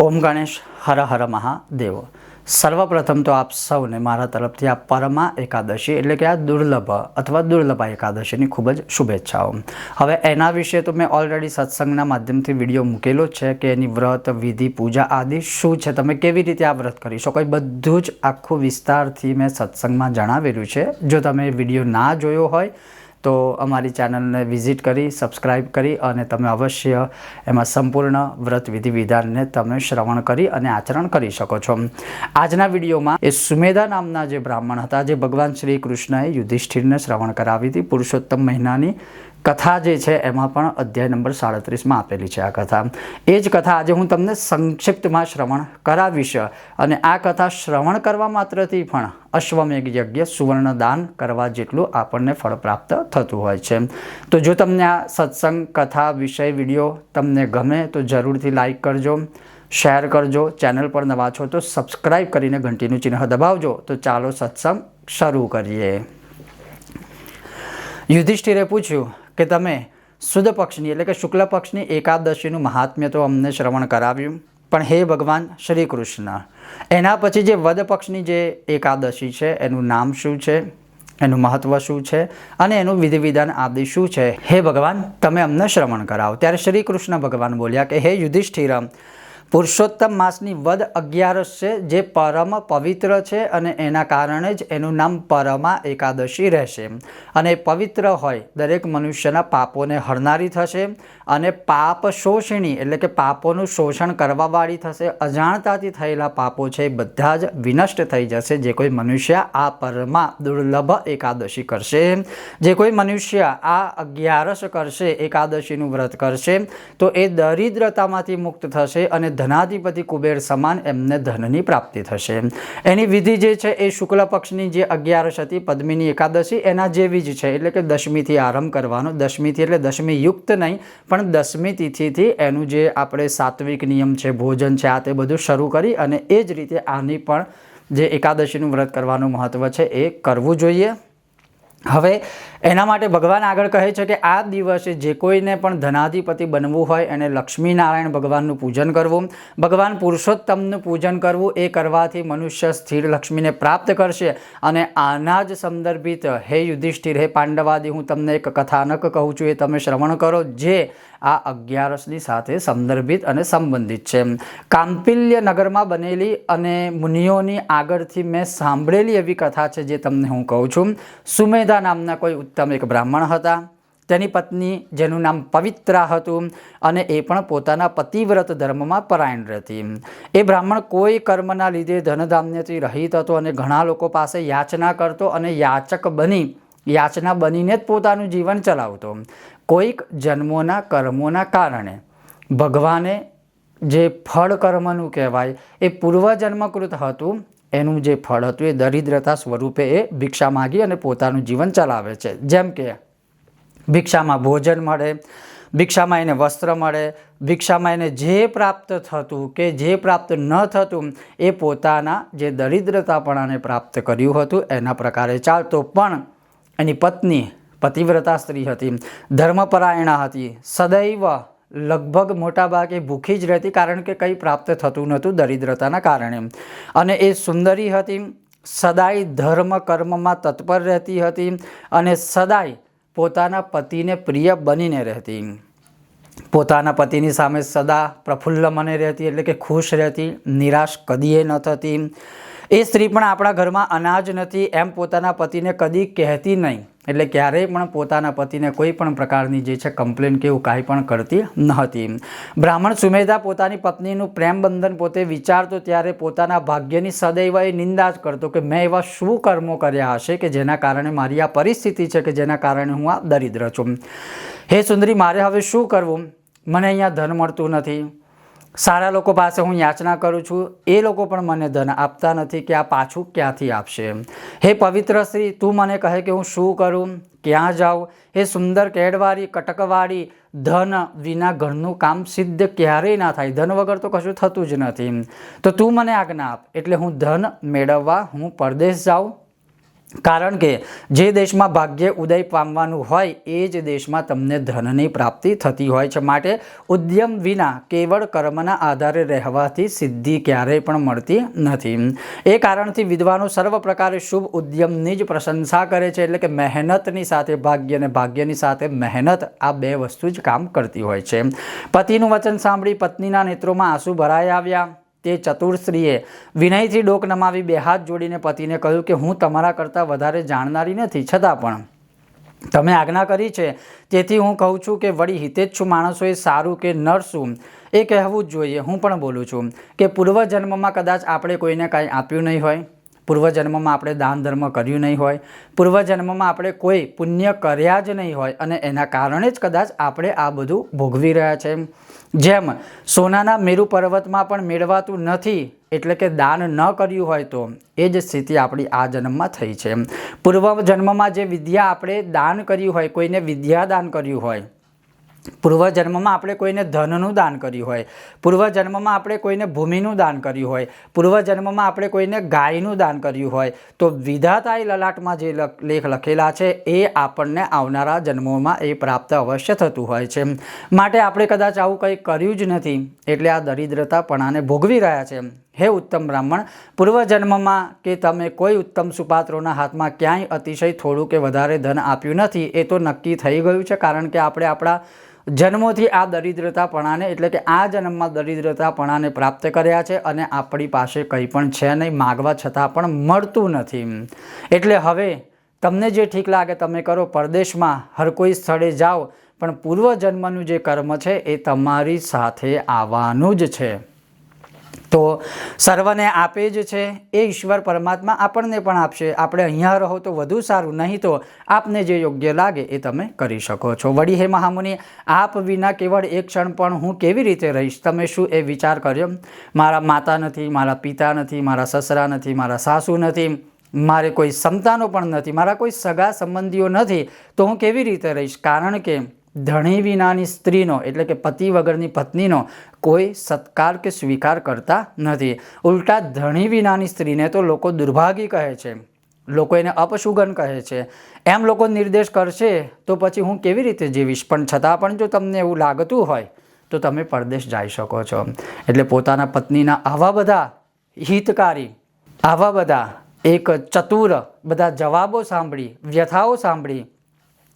ઓમ ગણેશ હર હર મહાદેવ। સર્વપ્રથમ તો આપ સૌને મારા તરફથી આ પરમા એકાદશી એટલે કે આ દુર્લભ અથવા દુર્લભા એકાદશીની ખૂબ જ શુભેચ્છાઓ। હવે એના વિશે તો મેં ઓલરેડી સત્સંગના માધ્યમથી વિડીયો મૂકેલો છે કે એની વ્રત વિધિ પૂજા આદિ શું છે, તમે કેવી રીતે આ વ્રત કરી શકો, એ બધું જ આખું વિસ્તારથી મેં સત્સંગમાં જણાવેલું છે। જો તમે વિડીયો ના જોયો હોય તો અમારી ચેનલને વિઝિટ કરી સબસ્ક્રાઈબ કરી અને તમે અવશ્ય એમાં સંપૂર્ણ વ્રત વિધિ વિધાનને તમે શ્રવણ કરી અને આચરણ કરી શકો છો। આજના વિડીયોમાં એ સુમેધા નામના જે બ્રાહ્મણ હતા, જે ભગવાન શ્રી કૃષ્ણએ યુધિષ્ઠિરને શ્રવણ કરાવી હતી, પુરુષોત્તમ મહિનાની કથા જે છે એમાં પણ અધ્યાય નંબર 37માં આપેલી છે આ કથા। એ જ કથા આજે હું તમને સંક્ષિપ્તમાં શ્રવણ કરાવીશ અને આ કથા શ્રવણ કરવા માત્રથી પણ અશ્વમેઘ યજ્ઞ સુવર્ણ દાન કરવા જેટલું આપણને ફળ પ્રાપ્ત થતું હોય છે। તો જો તમને આ સત્સંગ કથા વિષય વિડીયો તમને ગમે તો જરૂરથી લાઈક કરજો, શેર કરજો, ચેનલ પર નવા છો તો સબસ્ક્રાઈબ કરીને ઘંટીનું ચિહ્ન દબાવજો। તો ચાલો સત્સંગ શરૂ કરીએ। યુધિષ્ઠિરે પૂછ્યું કે તમે સુદ પક્ષની એટલે કે શુક્લ પક્ષની એકાદશીનું મહાત્મ્ય તો અમને શ્રવણ કરાવ્યું, પણ હે ભગવાન શ્રી કૃષ્ણ, એના પછી જે વદ પક્ષની જે એકાદશી છે એનું નામ શું છે, એનું મહત્વ શું છે અને એનું વિધિ વિધાન આદિ શું છે, હે ભગવાન તમે અમને શ્રવણ કરાવો। ત્યારે શ્રી કૃષ્ણ ભગવાન બોલ્યા કે હે યુધિષ્ઠિર, પુરુષોત્તમ માસની વદ 11 છે જે પરમ પવિત્ર છે અને એના કારણે જ એનું નામ પરમા એકાદશી રહેશે। અને પવિત્ર હોય દરેક મનુષ્યના પાપોને હરનારી થશે અને પાપ શોષિણી એટલે કે પાપોનું શોષણ કરવાવાળી થશે। અજાણતાથી થયેલા પાપો છે એ બધા જ વિનષ્ટ થઈ જશે જે કોઈ મનુષ્ય આ પરમા દુર્લભ એકાદશી કરશે। જે કોઈ મનુષ્ય આ 11 કરશે, એકાદશીનું વ્રત કરશે, તો એ દરિદ્રતામાંથી મુક્ત થશે અને ધનાધિપતિ કુબેર સમાન એમને ધનની પ્રાપ્તિ થશે। એની વિધિ જે છે એ શુક્લ પક્ષની જે 11 હતી પદ્મિની એકાદશી એના જેવી જ છે, એટલે કે 10મીથી આરંભ કરવાનો। 10મીથી એટલે 10મી યુક્ત નહીં પણ 10મી તિથિથી એનું જે આપણે સાત્વિક નિયમ છે, ભોજન છે, આ તે બધું શરૂ કરી અને એ જ રીતે આની પણ જે એકાદશીનું વ્રત કરવાનું મહત્વ છે એ કરવું જોઈએ। હવે એના માટે ભગવાન આગળ કહે છે કે આ દિવસે જે કોઈને પણ ધનાધિપતિ બનવું હોય એને લક્ષ્મીનારાયણ ભગવાનનું પૂજન કરવું, ભગવાન પુરુષોત્તમનું પૂજન કરવું। એ કરવાથી મનુષ્ય સ્થિર લક્ષ્મીને પ્રાપ્ત કરશે। અને આના જ સંદર્ભિત હે યુધિષ્ઠિર, હે પાંડવાદી, હું તમને એક કથાનક કહું છું, એ તમે શ્રવણ કરો, જે આ 11ની સાથે સંદર્ભિત અને સંબંધિત છે। કાંપિલ્ય નગરમાં બનેલી અને મુનિઓની આગળથી મેં સાંભળેલી એવી કથા છે જે તમને હું કહું છું। સુમેધા નામના કોઈ ઉત્તમ એક બ્રાહ્મણ હતા, તેની પત્ની જેનું નામ પવિત્રા હતું અને એ પણ પોતાના પતિવ્રત ધર્મમાં પરાયણ રહેતી। એ બ્રાહ્મણ કોઈ કર્મના લીધે ધનધાન્યથી રહિત હતો અને ઘણા લોકો પાસે યાચના કરતો અને યાચના બનીને જ પોતાનું જીવન ચલાવતો। કોઈક જન્મોના કર્મોના કારણે ભગવાને જે ફળ કર્મનું કહેવાય એ પૂર્વજન્મકૃત હતું, એનું જે ફળ હતું એ દરિદ્રતા સ્વરૂપે એ ભિક્ષા માગી અને પોતાનું જીવન ચલાવે છે। જેમ કે ભિક્ષામાં ભોજન મળે, ભિક્ષામાં એને વસ્ત્ર મળે, ભિક્ષામાં એને જે પ્રાપ્ત થતું કે જે પ્રાપ્ત ન થતું એ પોતાના જે દરિદ્રતાપણાને પ્રાપ્ત કર્યું હતું એના પ્રકારે ચાલતો। પણ એની પત્ની પતિવ્રતા સ્ત્રી હતી, ધર્મપરાયણા હતી, સદૈવ લગભગ મોટાભાગે ભૂખી જ રહેતી, કારણ કે કંઈ પ્રાપ્ત થતું નહોતું દરિદ્રતાના કારણે। અને એ સુંદરી હતી, સદાય ધર્મ કર્મમાં તત્પર રહેતી હતી અને સદાય પોતાના પતિને પ્રિય બનીને રહેતી। પોતાના પતિની સામે સદા પ્રફુલ્લ મને રહેતી એટલે કે ખુશ રહેતી, નિરાશ કદીએ ન થતી। એ સ્ત્રી પણ આપણા ઘરમાં અનાજ નથી એમ પોતાના પતિને કદી કહેતી નહીં, એટલે ક્યારેય પણ પોતાના પતિને કોઈ પણ પ્રકારની જે છે કમ્પ્લેન કે એવું કાંઈ પણ કરતી ન હતી। બ્રાહ્મણ સુમેધા પોતાની પત્નીનું પ્રેમ બંધન પોતે વિચારતો ત્યારે પોતાના ભાગ્યની સદૈવ એ નિંદા જ કરતો કે મેં એવા શું કર્મો કર્યા હશે કે જેના કારણે મારી આ પરિસ્થિતિ છે, કે જેના કારણે હું આ દરિદ્ર છું। હે સુંદરી, મારે હવે શું કરવું? મને અહીંયા ધન મળતું નથી, સારા લોકો પાસે હું યાચના કરું છું, એ લોકો પણ મને ધન આપતા નથી કે આ પાછું ક્યાંથી આપશે? હે પવિત્ર સ્ત્રી, તું મને કહે કે હું શું કરું, ક્યાં જાઉં? હે સુંદર કેડવાળી કટકવાળી, ધન વિના ઘરનું કામ સિદ્ધ ક્યારેય ના થાય, ધન વગર તો કશું થતું જ નથી, તો તું મને આજ્ઞા આપ એટલે હું ધન મેળવવા હું પરદેશ જાઉં। કારણ કે જે દેશમાં ભાગ્ય ઉદય પામવાનું હોય એ જ દેશમાં તમને ધનની પ્રાપ્તિ થતી હોય છે. માટે ઉદ્યમ વિના કેવળ કર્મના આધારે રહેવાથી સિદ્ધિ ક્યારેય પણ મળતી નથી. એ કારણથી વિદ્વાનો સર્વ પ્રકારે શુભ ઉદ્યમની જ પ્રશંસા કરે છે. એટલે કે મહેનતની સાથે ભાગ્ય અને ભાગ્યની સાથે મહેનત, આ બે વસ્તુ જ કામ કરતી હોય છે. પતિનું વચન સાંભળી પત્નીના નેત્રોમાં આંસુ ભરાઈ આવ્યા. તે ચતુર સ્ત્રીએ વિનયથી ડોક નમાવી બે હાથ જોડીને પતિને કહ્યું કે હું તમારા કરતાં વધારે જાણનારી નથી, છતાં પણ તમે આજ્ઞા કરી છે તેથી હું કહું છું કે વળી હિતેચ્છુ માણસોએ સારું કે નરશું એ કહેવું જ જોઈએ. હું પણ બોલું છું કે પૂર્વજન્મમાં કદાચ આપણે કોઈને કાંઈ આપ્યું નહીં હોય, પૂર્વજન્મમાં આપણે દાન ધર્મ કર્યું નહીં હોય, પૂર્વજન્મમાં આપણે કોઈ પુણ્ય કર્યા જ નહીં હોય અને એના કારણે જ કદાચ આપણે આ બધું ભોગવી રહ્યા છે. જેમ સોનાના મેરુ પર્વતમાં પણ મેળવાતું નથી, એટલે કે દાન ન કર્યું હોય તો એ જ સ્થિતિ આપણી આ જન્મમાં થઈ છે. પૂર્વ જન્મમાં જે વિદ્યા આપણે દાન કર્યું હોય, કોઈને વિદ્યા દાન કર્યું હોય, પૂર્વજન્મમાં આપણે કોઈને ધનનું દાન કર્યું હોય, પૂર્વજન્મમાં આપણે કોઈને ભૂમિનું દાન કર્યું હોય, પૂર્વજન્મમાં આપણે કોઈને ગાયનું દાન કર્યું હોય, તો વિધાતાએ લલાટમાં જે લેખ લખેલા છે એ આપણને આવનારા જન્મોમાં એ પ્રાપ્ત અવશ્ય થતું હોય છે. માટે આપણે કદાચ આવું કંઈ કર્યું જ નથી એટલે આ દરિદ્રતાપણાને ભોગવી રહ્યા છે. હે ઉત્તમ બ્રાહ્મણ, પૂર્વજન્મમાં કે તમે કોઈ ઉત્તમ સુપાત્રોના હાથમાં ક્યાંય અતિશય થોડું કે વધારે ધન આપ્યું નથી એ તો નક્કી થઈ ગયું છે. કારણ કે આપણે આપણા જન્મોથી આ દરિદ્રતાપણાને એટલે કે આ જન્મમાં દરિદ્રતાપણાને પ્રાપ્ત કર્યા છે અને આપણી પાસે કંઈ પણ છે નહીં, માગવા છતાં પણ મળતું નથી. એટલે હવે તમને જે ઠીક લાગે તમે કરો. પરદેશમાં હર કોઈ સ્થળે જાઓ, પણ પૂર્વજન્મનું જે કર્મ છે એ તમારી સાથે આવવાનું જ છે. તો સર્વને આપે જ છે એ ઈશ્વર પરમાત્મા આપણને પણ આપશે. આપણે અહીંયા રહો તો વધુ સારું, નહીં તો આપને જે યોગ્ય લાગે એ તમે કરી શકો છો. વળી હે મહામુનિ, આપ વિના કેવળ એક ક્ષણ પણ હું કેવી રીતે રહીશ? તમે શું એ વિચાર કર્યો? મારા માતા નથી, મારા પિતા નથી, મારા સસરા નથી, મારા સાસુ નથી, મારે કોઈ સંતાનો પણ નથી, મારા કોઈ સગા સંબંધીઓ નથી, તો હું કેવી રીતે રહીશ? કારણ કે ધણી વિનાની સ્ત્રીનો એટલે કે પતિ વગરની પત્નીનો કોઈ સત્કાર કે સ્વીકાર કરતા નથી. ઉલટા ધણી વિનાની સ્ત્રીને તો લોકો દુર્ભાગી કહે છે, લોકો એને અપશુગન કહે છે. એમ લોકો નિર્દેશ કરશે તો પછી હું કેવી રીતે જીવીશ? પણ છતાં પણ જો તમને એવું લાગતું હોય તો તમે પરદેશ જઈ શકો છો. એટલે પોતાના પત્નીના આવા બધા હિતકારી, આવા બધા એક ચતુર બધા જવાબો સાંભળી, વ્યથાઓ સાંભળી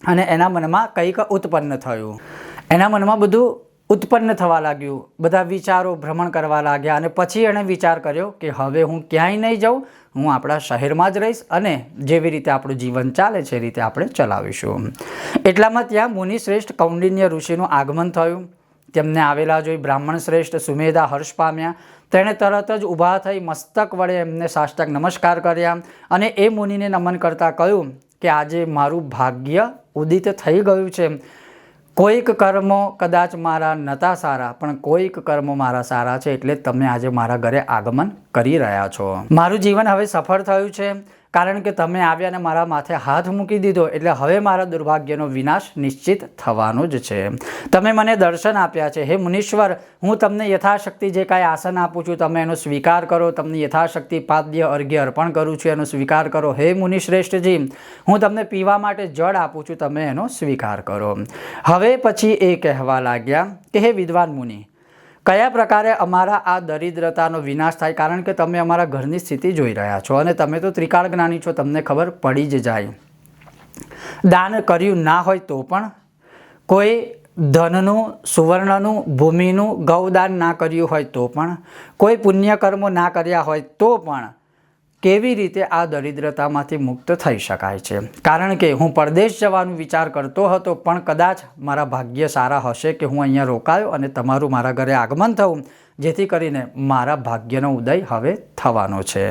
અને એના મનમાં કંઈક ઉત્પન્ન થયું. એના મનમાં બધું ઉત્પન્ન થવા લાગ્યું, બધા વિચારો ભ્રમણ કરવા લાગ્યા અને પછી એણે વિચાર કર્યો કે હવે હું ક્યાંય નહીં જાઉં, હું આપણા શહેરમાં જ રહીશ અને જેવી રીતે આપણું જીવન ચાલે છે એ રીતે આપણે ચલાવીશું. એટલામાં ત્યાં મુનિ શ્રેષ્ઠ કૌંડિન્ય ઋષિનું આગમન થયું. તેમને આવેલા જોઈ બ્રાહ્મણ શ્રેષ્ઠ સુમેધા હર્ષ પામ્યા. તેણે તરત જ ઊભા થઈ મસ્તક વડે એમને સાષ્ટાંગ નમસ્કાર કર્યા અને એ મુનિને નમન કરતાં કહ્યું કે આજે મારું ભાગ્ય ઉદિત થઈ ગયું છે. કોઈક કર્મો કદાચ મારા નહોતા સારા, પણ કોઈક કર્મો મારા સારા છે, એટલે તમે આજે મારા ઘરે આગમન કરી રહ્યા છો. મારું જીવન હવે સફળ થયું છે કારણ કે તમે આવ્યા અને મારા માથે હાથ મૂકી દીધો, એટલે હવે મારા દુર્ભાગ્યનો વિનાશ નિશ્ચિત થવાનો જ છે. તમે મને દર્શન આપ્યા છે. હે મુનીશ્વર, હું તમને યથાશક્તિ જે કાંઈ આસન આપું છું તમે એનો સ્વીકાર કરો. તમને યથાશક્તિ પાદ્ય અર્ઘ્ય અર્પણ કરું છું, એનો સ્વીકાર કરો. હે મુનિશ્રેષ્ઠજી, હું તમને પીવા માટે જળ આપું છું, તમે એનો સ્વીકાર કરો. હવે પછી એ કહેવા લાગ્યા કે હે વિદ્વાન મુનિ, કયા પ્રકારે અમારા આ દરિદ્રતાનો વિનાશ થાય? કારણ કે તમે અમારા ઘરની સ્થિતિ જોઈ રહ્યા છો અને તમે તો ત્રિકાળ જ્ઞાની છો, તમને ખબર પડી જ જાય. દાન કર્યું ના હોય તો પણ, કોઈ ધનનું, સુવર્ણનું, ભૂમિનું ગૌદાન ના કર્યું હોય તો પણ, કોઈ પુણ્ય કર્મો ના કર્યા હોય તો પણ કેવી રીતે આ દરિદ્રતામાંથી મુક્ત થઈ શકાય છે? કારણ કે હું પરદેશ જવાનું વિચાર કરતો હતો, પણ કદાચ મારા ભાગ્ય સારા હશે કે હું અહીંયા રોકાયો અને તમારું મારા ઘરે આગમન થયું, જેથી કરીને મારા ભાગ્યનો ઉદય હવે થવાનો છે.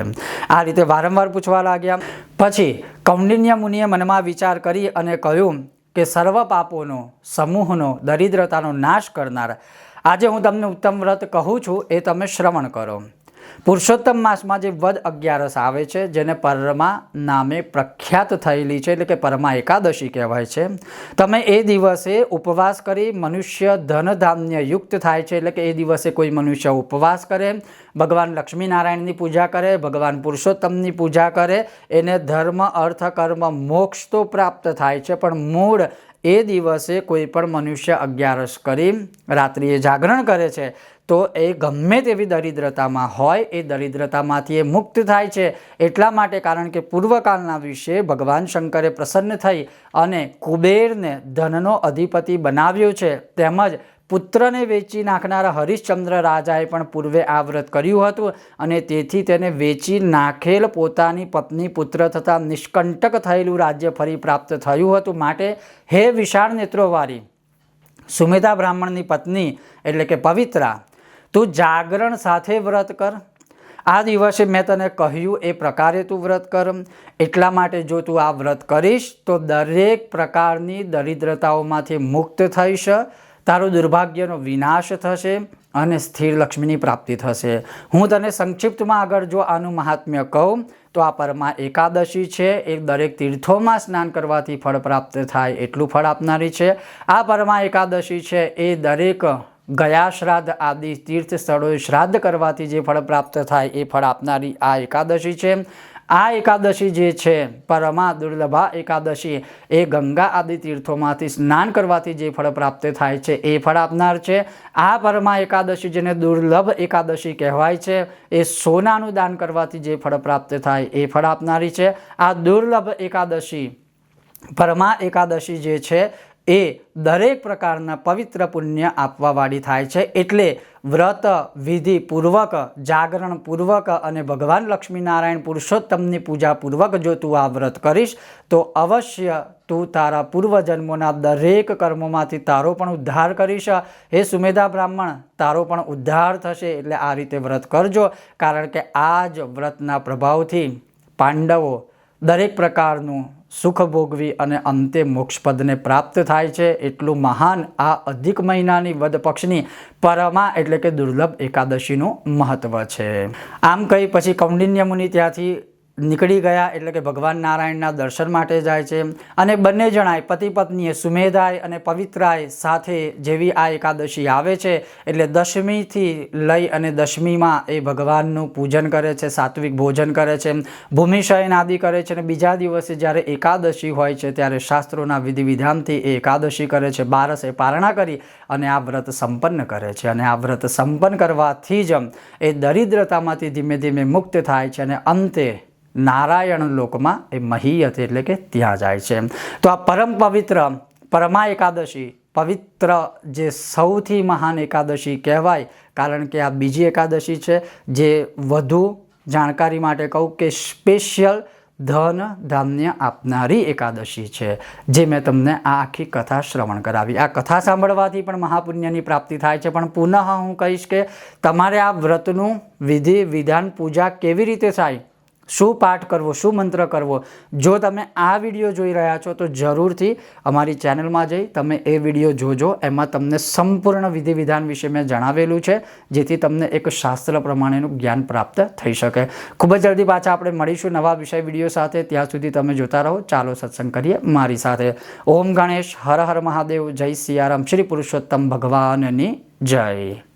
આ રીતે વારંવાર પૂછવા લાગ્યા. પછી કૌંડિન્ય મુનિએ મનમાં વિચાર કરી અને કહ્યું કે સર્વ પાપોનો, સમૂહનો, દરિદ્રતાનો નાશ કરનાર આજે હું તમને ઉત્તમ વ્રત કહું છું, એ તમે શ્રવણ કરો. પુરુષોત્તમ માસમાં જે વદ 11 આવે છે, જેને પरमा નામે પ્રખ્યાત થયેલી છે, એટલે કે પरमा એકાદશી કહેવાય છે. તમે એ દિવસે ઉપવાસ કરી મનુષ્ય ધન ધાન્ય યુક્ત થાય છે. એટલે કે એ દિવસે કોઈ મનુષ્ય ઉપવાસ કરે, ભગવાન લક્ષ્મીનારાયણની પૂજા કરે, ભગવાન પુરુષોત્તમની પૂજા કરે, એને ધર્મ અર્થ કર્મ મોક્ષ તો પ્રાપ્ત થાય છે. પણ મૂળ એ દિવસે કોઈ પણ મનુષ્ય 11 કરી રાત્રિએ જાગરણ કરે છે તો એ ગમે તેવી દરિદ્રતામાં હોય એ દરિદ્રતામાંથી એ મુક્ત થાય છે. એટલા માટે, કારણ કે પૂર્વકાળના વિશે ભગવાન શંકરે પ્રસન્ન થઈ અને કુબેરને ધનનો અધિપતિ બનાવ્યો છે. તેમજ પુત્રને વેચી નાખનારા હરિશ્ચંદ્ર રાજાએ પણ પૂર્વે આ વ્રત કર્યું હતું અને તેથી તેને વેચી નાખેલ પોતાની પત્ની પુત્ર તથા નિષ્કંટક થયેલું રાજ્ય ફરી પ્રાપ્ત થયું હતું. માટે હે વિશાળ નેત્રોવાળી સુમેધા બ્રાહ્મણની પત્ની એટલે કે પવિત્રા, તું જાગરણ સાથે વ્રત કર. આ દિવસે મેં તને કહ્યું એ પ્રકારે તું વ્રત કર. એટલા માટે જો તું આ વ્રત કરીશ તો દરેક પ્રકારની દરિદ્રતાઓમાંથી મુક્ત થઈશ, તારું દુર્ભાગ્યનો વિનાશ થશે અને સ્થિર લક્ષ્મીની પ્રાપ્તિ થશે. હું તને સંક્ષિપ્તમાં આગળ જો આનું મહાત્મ્ય કહું તો આ પरमा એકાદશી છે એ દરેક તીર્થોમાં સ્નાન કરવાથી ફળ પ્રાપ્ત થાય એટલું ફળ આપનારી છે. આ પरमा એકાદશી છે એ દરેક ગયા શ્રાદ્ધ આદિ તીર્થ સ્થળોએ શ્રાદ્ધ કરવાથી જે ફળ પ્રાપ્ત થાય એ ફળ આપનારી આ એકાદશી છે. આ એકાદશી જે છે પरमा દુર્લભા એકાદશી, એ ગંગા આદિ તીર્થોમાંથી સ્નાન કરવાથી જે ફળ પ્રાપ્ત થાય છે એ ફળ આપનાર છે. આ પरमा એકાદશી જેને દુર્લભ એકાદશી કહેવાય છે, એ સોનાનું દાન કરવાથી જે ફળ પ્રાપ્ત થાય એ ફળ આપનારી છે. આ દુર્લભ એકાદશી પरमा એકાદશી જે છે એ દરેક પ્રકારના પવિત્ર પુણ્ય આપવાવાળી થાય છે. એટલે વ્રત વિધિ પૂર્વક, જાગરણ પૂર્વક અને ભગવાન લક્ષ્મીનારાયણ પુરુષોત્તમની પૂજા પૂર્વક જો તું આ વ્રત કરીશ તો અવશ્ય તું તારા પૂર્વજન્મોના દરેક કર્મોમાંથી તારો પણ ઉદ્ધાર કરીશ. હે સુમેધા બ્રાહ્મણ, તારો પણ ઉદ્ધાર થશે. એટલે આ રીતે વ્રત કરજો, કારણ કે આ જ વ્રતના પ્રભાવથી પાંડવો દરેક પ્રકારનું સુખ ભોગવી અને અંતે મોક્ષપદને પ્રાપ્ત થાય છે. એટલું મહાન આ અધિક મહિનાની વદ પક્ષની પरमा એટલે કે દુર્લભ એકાદશીનું મહત્વ છે. આમ કહી પછી કૌંડિન્ય મુનિ ત્યાંથી નીકળી ગયા, એટલે કે ભગવાન નારાયણના દર્શન માટે જાય છે. અને બંને જણાએ પતિ પત્નીએ સુમેધાએ અને પવિત્રાએ સાથે જેવી આ એકાદશી આવે છે એટલે દશમીથી લઈ અને દશમીમાં એ ભગવાનનું પૂજન કરે છે, સાત્વિક ભોજન કરે છે, ભૂમિશયન આદિ કરે છે. અને બીજા દિવસે જ્યારે એકાદશી હોય છે ત્યારે શાસ્ત્રોના વિધિ વિધાનથી એ એકાદશી કરે છે. 12 પારણા કરી અને આ વ્રત સંપન્ન કરે છે. અને આ વ્રત સંપન્ન કરવાથી જ એ દરિદ્રતામાંથી ધીમે ધીમે મુક્ત થાય છે અને અંતે નારાયણ લોકમાં એ મહીયતે એટલે કે ત્યાં જાય છે. તો આ પરમ પવિત્ર પरमा એકાદશી, પવિત્ર જે સૌથી મહાન એકાદશી કહેવાય, કારણ કે આ બીજી એકાદશી છે જે વધુ જાણકારી માટે કહું કે સ્પેશિયલ ધન ધાન્ય આપનારી એકાદશી છે, જે મેં તમને આ આખી કથા શ્રવણ કરાવી. આ કથા સાંભળવાથી પણ મહાપુણ્યની પ્રાપ્તિ થાય છે. પણ પુનઃ હું કહીશ કે તમારે આ વ્રતનું વિધિ વિધાન પૂજા કેવી રીતે થાય, શું પાઠ કરવો, શું મંત્ર કરવો, જો તમે આ વિડીયો જોઈ રહ્યા છો તો જરૂરથી અમારી ચેનલમાં જઈ તમે એ વિડીયો જોજો. એમાં તમને સંપૂર્ણ વિધિ વિધાન વિશે મેં જણાવેલું છે, જેથી તમને એક શાસ્ત્ર પ્રમાણેનું જ્ઞાન પ્રાપ્ત થઈ શકે. ખૂબ જ જલ્દી પાછા આપણે મળીશું નવા વિષય વિડીયો સાથે. ત્યાં સુધી તમે જોતા રહો. ચાલો સત્સંગ કરીએ મારી સાથે. ઓમ ગણેશ, હર હર મહાદેવ, જય સિયારામ, શ્રી પુરુષોત્તમ ભગવાનની જય.